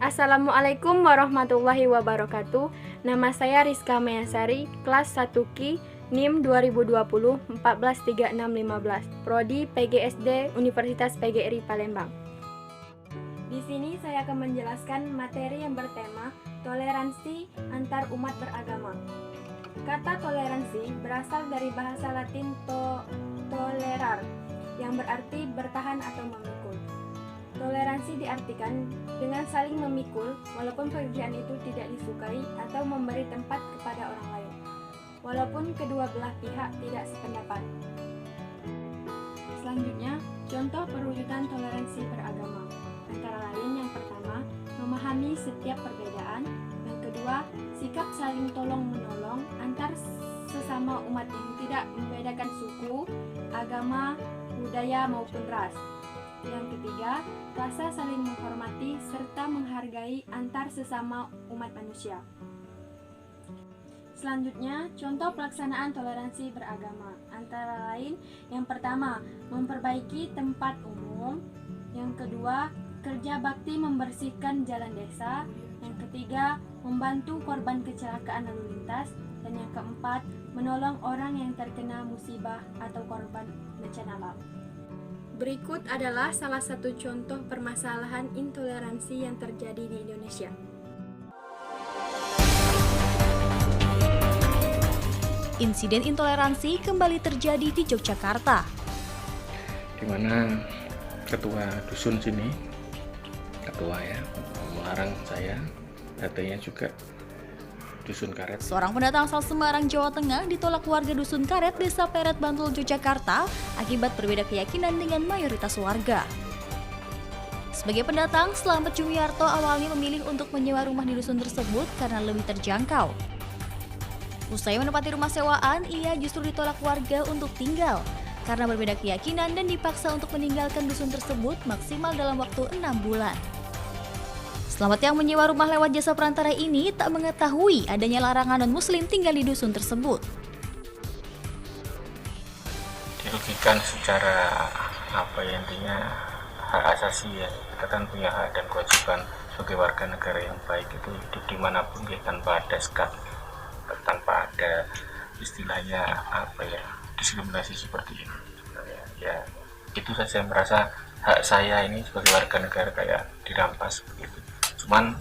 Assalamualaikum warahmatullahi wabarakatuh. Nama saya Rizka Mayasari, kelas 1Q, NIM 2020 143615, Prodi PGSD Universitas PGRI Palembang. Di sini saya akan menjelaskan materi yang bertema toleransi antar umat beragama. Kata toleransi berasal dari bahasa Latin tolerar, yang berarti bertahan atau memikul. Toleransi diartikan dengan saling memikul walaupun pekerjaan itu tidak disukai atau memberi tempat kepada orang lain, walaupun kedua belah pihak tidak sependapat. Selanjutnya, contoh perwujudan toleransi beragama. Antara lain yang pertama, memahami setiap perbedaan. Yang kedua, sikap saling tolong-menolong antar sesama umat yang tidak membedakan suku, agama, budaya maupun ras. Yang ketiga, rasa saling menghormati serta menghargai antar sesama umat manusia. Selanjutnya, contoh pelaksanaan toleransi beragama. Antara lain, yang pertama, memperbaiki tempat umum. Yang kedua, kerja bakti membersihkan jalan desa. Yang ketiga, membantu korban kecelakaan lalu lintas. Dan yang keempat, menolong orang yang terkena musibah atau korban bencana alam. Berikut adalah salah satu contoh permasalahan intoleransi yang terjadi di Indonesia. Insiden intoleransi kembali terjadi di Yogyakarta, di mana ketua dusun sini, ketua ya, melarang saya, datanya juga Dusun Karet. Seorang pendatang asal Semarang, Jawa Tengah ditolak warga Dusun Karet, Desa Peret, Bantul, Yogyakarta akibat berbeda keyakinan dengan mayoritas warga. Sebagai pendatang, Slamet Jumiarto awalnya memilih untuk menyewa rumah di dusun tersebut karena lebih terjangkau. Usai menempati rumah sewaan, ia justru ditolak warga untuk tinggal karena berbeda keyakinan dan dipaksa untuk meninggalkan dusun tersebut maksimal dalam waktu 6 bulan. Slamet yang menyewa rumah lewat jasa perantara ini tak mengetahui adanya larangan non-muslim tinggal di dusun tersebut. Dirugikan secara intinya hak asasi ya. Kita kan punya hak dan kewajiban sebagai warga negara yang baik itu hidup dimanapun ya, tanpa ada sekat, tanpa ada istilahnya diskriminasi seperti ini. Ya itu saja, merasa hak saya ini sebagai warga negara kayak dirampas begitu. Cuman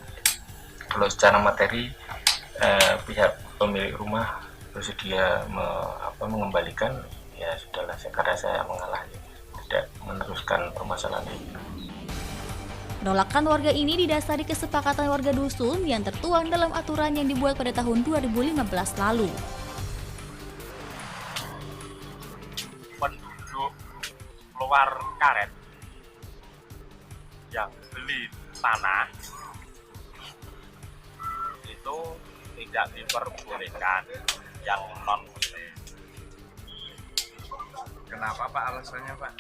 kalau secara materi pihak pemilik rumah bersedia mengembalikan, ya sudahlah, karena saya mengalah, tidak meneruskan permasalahan ini. Penolakan warga ini didasari kesepakatan warga dusun yang tertuang dalam aturan yang dibuat pada tahun 2015 lalu. Penduduk luar Karet yang beli tanah itu tidak diperbolehkan yang non muslim. Kenapa Pak alasannya Pak?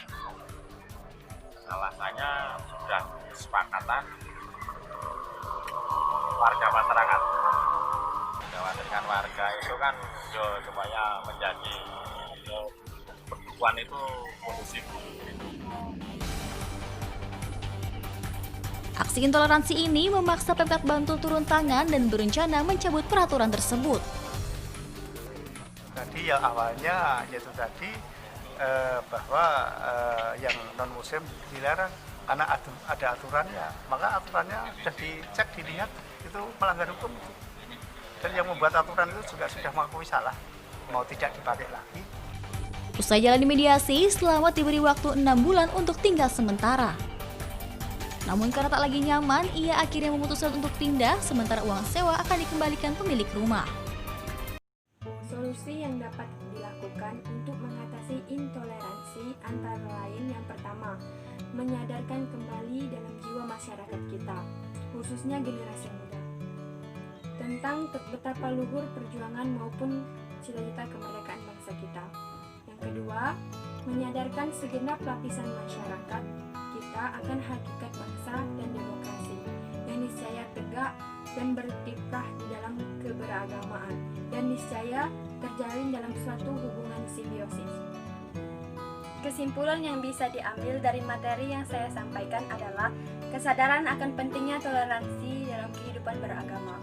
Alasannya sudah kesepakatan warga masyarakat. Dengan warga itu kan supaya menjadi perempuan itu kondusif. Aksi intoleransi ini memaksa Pemkab Bantul turun tangan dan berencana mencabut peraturan tersebut. Tadi ya awalnya yaitu tadi bahwa yang non muslim dilarang karena ada aturannya, maka aturannya sudah dicek, dilihat itu melanggar hukum itu. Dan yang membuat aturan itu juga sudah mengakui salah, mau tidak dipakai lagi. Usai jalani mediasi, Slamet diberi waktu 6 bulan untuk tinggal sementara. Namun karena tak lagi nyaman, ia akhirnya memutuskan untuk pindah, sementara uang sewa akan dikembalikan pemilik rumah. Solusi yang dapat dilakukan untuk mengatasi intoleransi antara lain yang pertama, menyadarkan kembali dalam jiwa masyarakat kita, khususnya generasi muda, tentang betapa luhur perjuangan maupun cita-cita kemerdekaan bangsa kita. Yang kedua, menyadarkan segenap lapisan masyarakat kita akan hakikat bangsa dan demokrasi yang niscaya tegak dan berkiprah di dalam keberagamaan dan niscaya terjalin dalam suatu hubungan simbiosis. Kesimpulan yang bisa diambil dari materi yang saya sampaikan adalah kesadaran akan pentingnya toleransi dalam kehidupan beragama.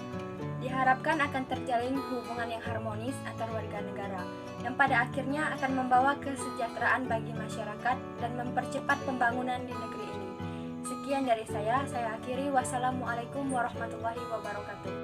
Diharapkan akan terjalin hubungan yang harmonis antar warga negara, yang pada akhirnya akan membawa kesejahteraan bagi masyarakat dan mempercepat pembangunan di negeri ini. Sekian dari saya akhiri. Wassalamualaikum warahmatullahi wabarakatuh.